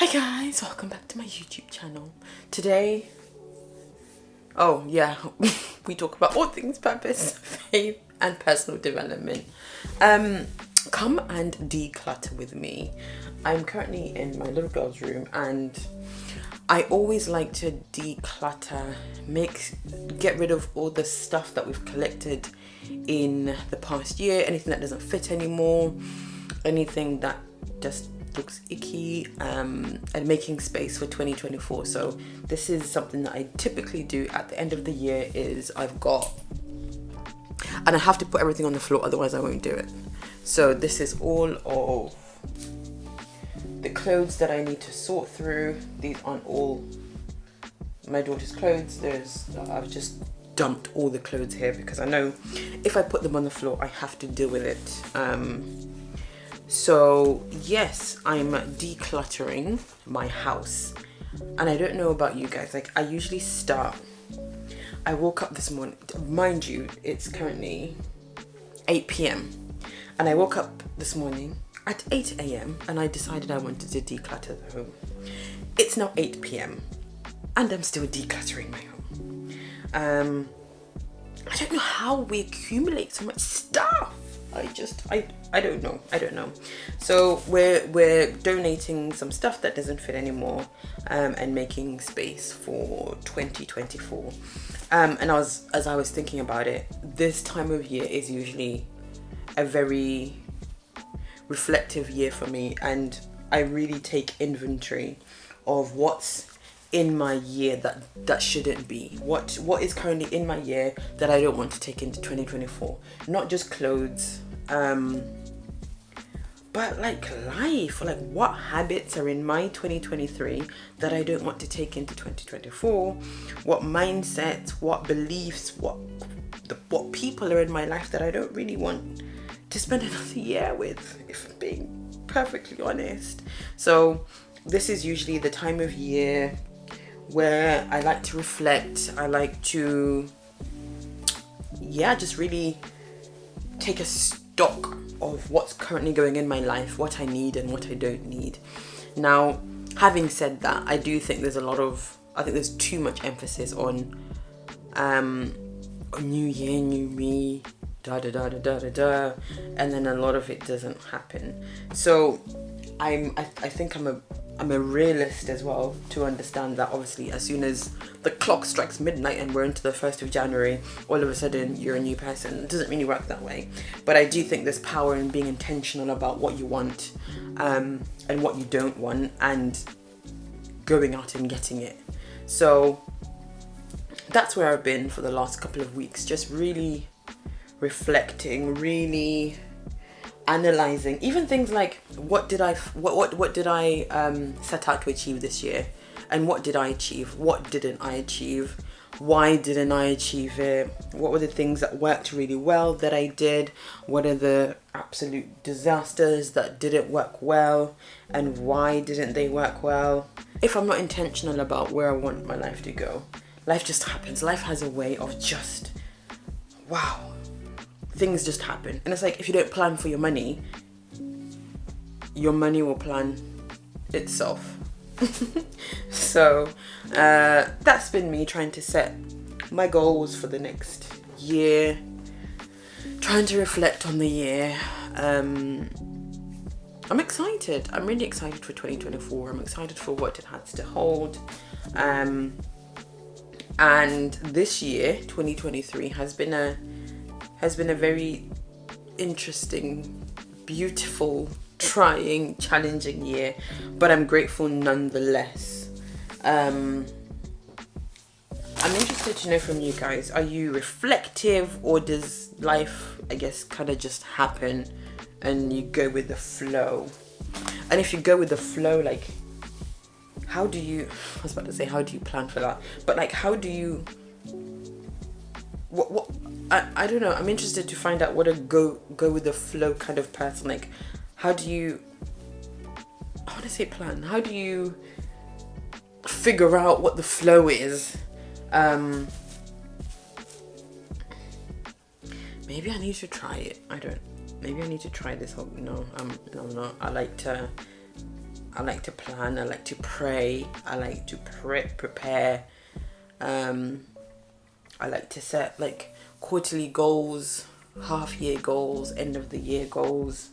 Hi guys, welcome back to my YouTube channel. Today, oh yeah, we talk about all things purpose, faith and personal development. Come and declutter with me. I'm currently in my little girl's room and I always like to declutter, get rid of all the stuff that we've collected in the past year, anything that doesn't fit anymore, anything that just looks icky, and making space for 2024. So this is something that I typically do at the end of the year. Is I have to put everything on the floor, otherwise I won't do it. So this is all of the clothes that I need to sort through. These aren't all my daughter's clothes. I've just dumped all the clothes here because I know if I put them on the floor I have to deal with it. So yes, I'm decluttering my house, and I don't know about you guys, like I woke up this morning, mind you, it's currently 8 p.m. and I woke up this morning at 8 a.m. and I decided I wanted to declutter the home. It's now 8 p.m. and I'm still decluttering my home. I don't know how we accumulate so much stuff. I don't know. So we're donating some stuff that doesn't fit anymore, and making space for 2024. And as I was thinking about it, this time of year is usually a very reflective year for me, and I really take inventory of what's in my year that shouldn't be, what is currently in my year that I don't want to take into 2024. Not just clothes, but like life, like what habits are in my 2023 that I don't want to take into 2024, what mindsets, what beliefs, what people are in my life that I don't really want to spend another year with, if I'm being perfectly honest. So this is usually the time of year where I like to reflect. I like to, just really take a stock of what's currently going in my life, what I need and what I don't need. Now, having said that, I do think there's too much emphasis on a new year, new me, da da da da da da da, and then a lot of it doesn't happen. So I think I'm a realist as well, to understand that obviously as soon as the clock strikes midnight and we're into the 1st of January, all of a sudden you're a new person. It doesn't really work that way. But I do think there's power in being intentional about what you want, and what you don't want, and going out and getting it. So that's where I've been for the last couple of weeks, just really reflecting, really analyzing even things like what did I set out to achieve this year, and what did I achieve, what didn't I achieve, why didn't I achieve it, what were the things that worked really well that I did, what are the absolute disasters that didn't work well, and why didn't they work well. If I'm not intentional about where I want my life to go, life just happens. Life has a way of just, wow, things just happen. And it's like, if you don't plan for your money will plan itself. So that's been me trying to set my goals for the next year, trying to reflect on the year. I'm excited. I'm really excited for 2024. I'm excited for what it has to hold. And this year, 2023, has been a very interesting, beautiful, trying, challenging year, but I'm grateful nonetheless. I'm interested to know from you guys, are you reflective, or does life, I guess, kind of just happen and you go with the flow? And if you go with the flow, like, how do you plan for that? But like, how do you, what I don't know. I'm interested to find out what a go with the flow kind of person. Like, how do you, I want to say plan. How do you figure out what the flow is? Maybe I need to try it. Maybe I need to try this whole, I'm not. I like to I like to plan, I like to pray, I like to prepare. I like to set like quarterly goals, half year goals, end of the year goals,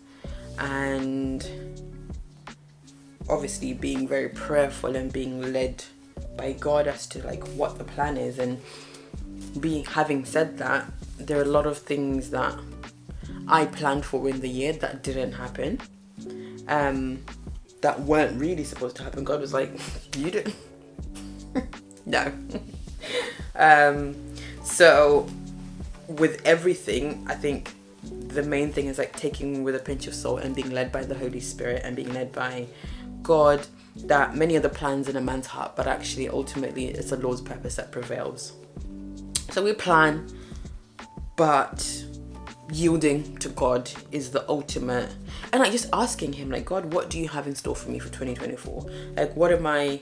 and obviously being very prayerful and being led by God as to like what the plan is. And having said that, there are a lot of things that I planned for in the year that didn't happen, that weren't really supposed to happen. God was like, you didn't. No. So with everything, I think the main thing is like taking with a pinch of salt and being led by the Holy Spirit and being led by God, that many of the plans in a man's heart, but actually ultimately it's the Lord's purpose that prevails. So we plan, but yielding to God is the ultimate. And like just asking him, like, God, what do you have in store for me for 2024? Like, what am I,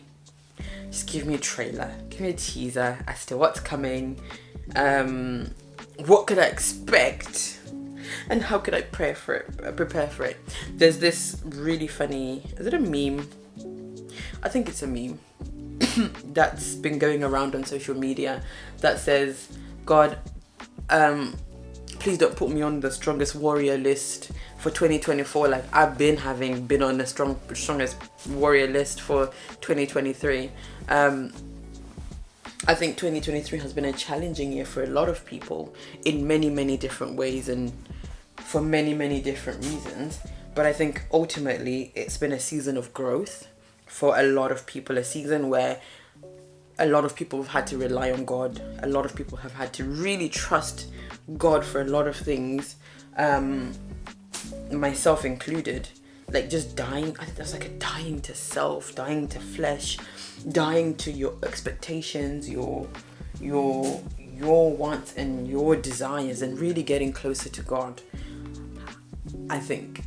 just give me a trailer, give me a teaser as to what's coming. What could I expect? And how could I prepare for it? There's this really funny, is it a meme? I think it's a meme that's been going around on social media that says, God, please don't put me on the strongest warrior list for 2024. Like I've been on the strongest warrior list for 2023. I think 2023 has been a challenging year for a lot of people in many, many different ways and for many, many different reasons. But I think ultimately it's been a season of growth for a lot of people, a season where a lot of people have had to rely on God. A lot of people have had to really trust God for a lot of things, myself included. Like just dying, I think that's like a dying to self, dying to flesh, dying to your expectations, your wants and your desires, and really getting closer to God. I think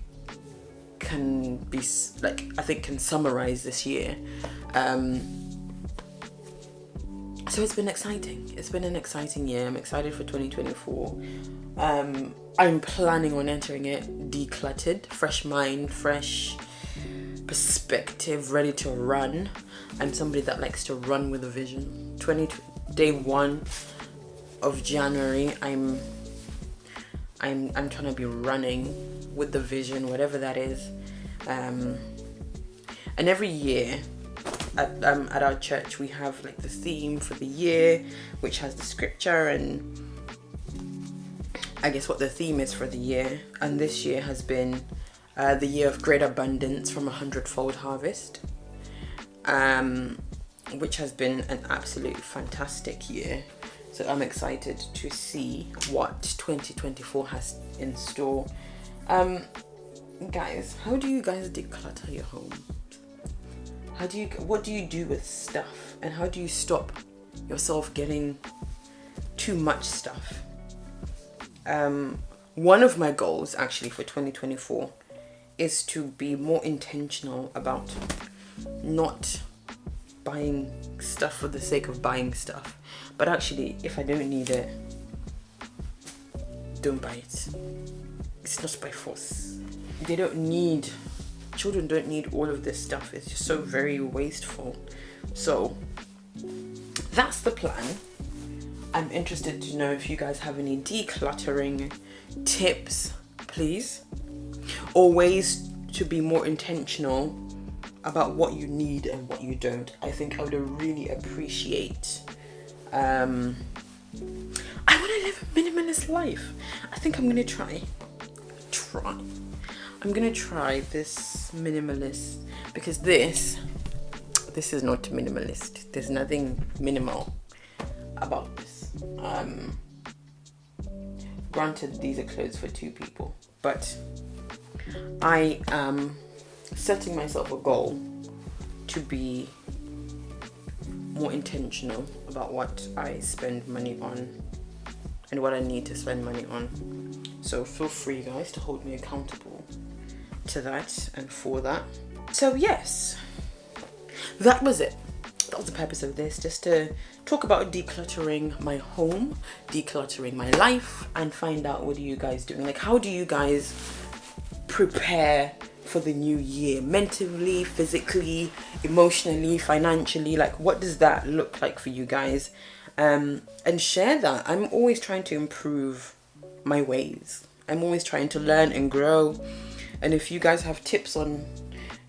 can summarize this year. So it's been exciting. It's been an exciting year. I'm excited for 2024. I'm planning on entering it decluttered, fresh mind, fresh perspective, ready to run. I'm somebody that likes to run with a vision. Day 1 of January, I'm trying to be running with the vision, whatever that is. And every year at our church we have like the theme for the year, which has the scripture and I guess what the theme is for the year. And this year has been the year of great abundance from 100-fold harvest, which has been an absolute fantastic year. So I'm excited to see what 2024 has in store. Guys, how do you guys declutter your home? What do you do with stuff? And how do you stop yourself getting too much stuff? One of my goals actually for 2024 is to be more intentional about not buying stuff for the sake of buying stuff, but actually if I don't need it, don't buy it. It's not by force. Children don't need all of this stuff. It's just so very wasteful. So that's the plan. I'm interested to know if you guys have any decluttering tips, please, or ways to be more intentional about what you need and what you don't. I think I would really appreciate. I want to live a minimalist life. I think I'm gonna try. I'm gonna try this minimalist because this is not minimalist. There's nothing minimal about this. Granted, these are clothes for 2 people, but I am setting myself a goal to be more intentional about what I spend money on and what I need to spend money on. So feel free, guys, to hold me accountable to that and for that. So yes, that was it. That was the purpose of this, just to talk about decluttering my home, decluttering my life, and find out what are you guys doing. Like, how do you guys prepare for the new year? Mentally, physically, emotionally, financially, like what does that look like for you guys? And share that. I'm always trying to improve my ways. I'm always trying to learn and grow. And if you guys have tips on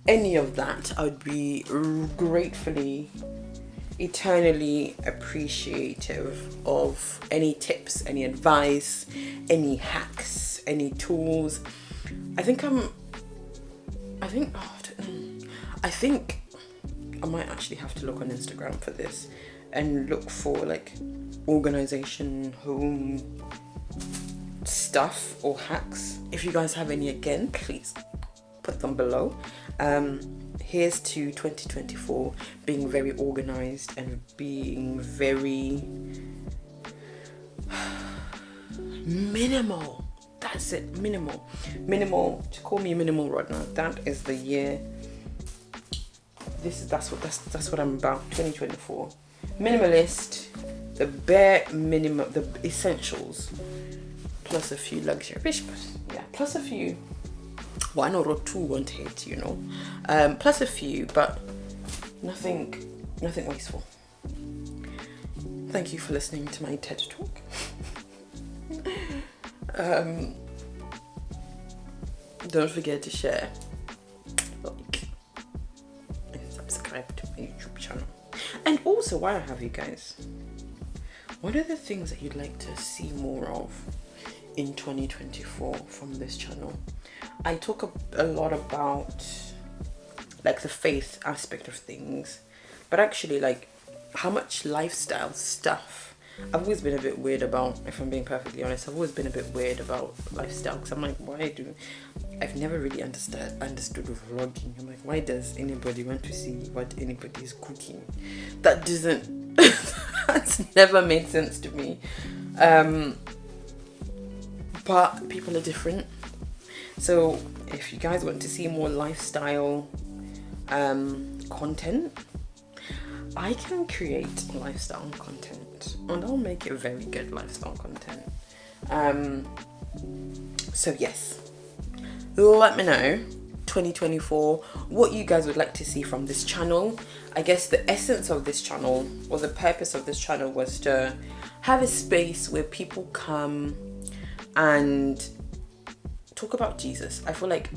any of that, I would be gratefully, eternally appreciative of any tips, any advice, any hacks, any tools. I think I might actually have to look on Instagram for this and look for like organization, home stuff or hacks. If you guys have any, again, please put them below. Here's to 2024 being very organized and being very minimal. That's it, minimal. To call me minimal right now, that is the year. That's what I'm about. 2024, minimalist, the bare minimum, the essentials, plus a few luxury, plus a few, one or two won't hate, plus a few, but nothing wasteful. Thank you for listening to my TED talk. Don't forget to share, like, and subscribe to my YouTube channel. And also, while I have you guys, what are the things that you'd like to see more of in 2024 from this channel? I talk a lot about like the faith aspect of things, but actually, like, how much lifestyle stuff. I've always been a bit weird about, if I'm being perfectly honest, I've always been a bit weird about lifestyle, because I'm like, I've never really understood vlogging. I'm like, why does anybody want to see what anybody is cooking? That doesn't, that's never made sense to me. But people are different. So if you guys want to see more lifestyle content, I can create lifestyle content, and I'll make it very good lifestyle content. So yes, let me know 2024 what you guys would like to see from this channel. I guess the essence of this channel, or the purpose of this channel, was to have a space where people come and talk about Jesus. I feel like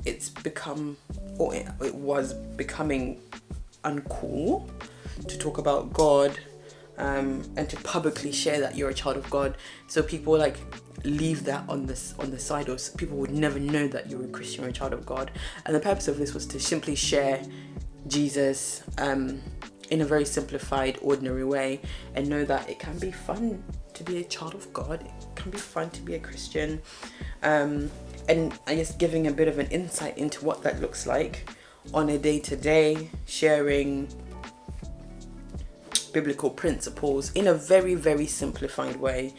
it's become, or it was becoming, uncool to talk about God and to publicly share that you're a child of God. So people like leave that on the side, or people would never know that you're a Christian or a child of God. And the purpose of this was to simply share Jesus in a very simplified, ordinary way, and know that it can be fun to be a child of God. It can be fun to be a Christian, and I guess giving a bit of an insight into what that looks like on a day-to-day, sharing biblical principles in a very, very simplified way.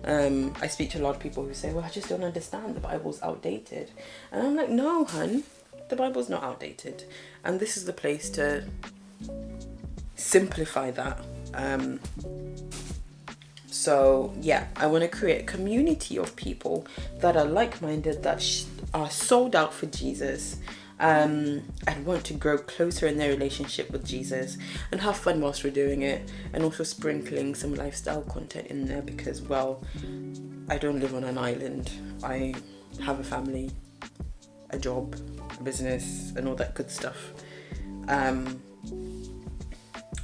I speak to a lot of people who say, well, I just don't understand, the Bible's outdated. And I'm like, no, hun, the Bible's not outdated. And this is the place to simplify that. So yeah, I want to create a community of people that are like-minded, that are sold out for Jesus, and want to grow closer in their relationship with Jesus and have fun whilst we're doing it, and also sprinkling some lifestyle content in there, because, well, I don't live on an island. I have a family, a job, a business, and all that good stuff.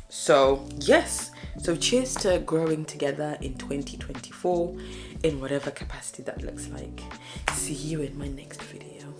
So yes, so cheers to growing together in 2024 in whatever capacity that looks like. See you in my next video.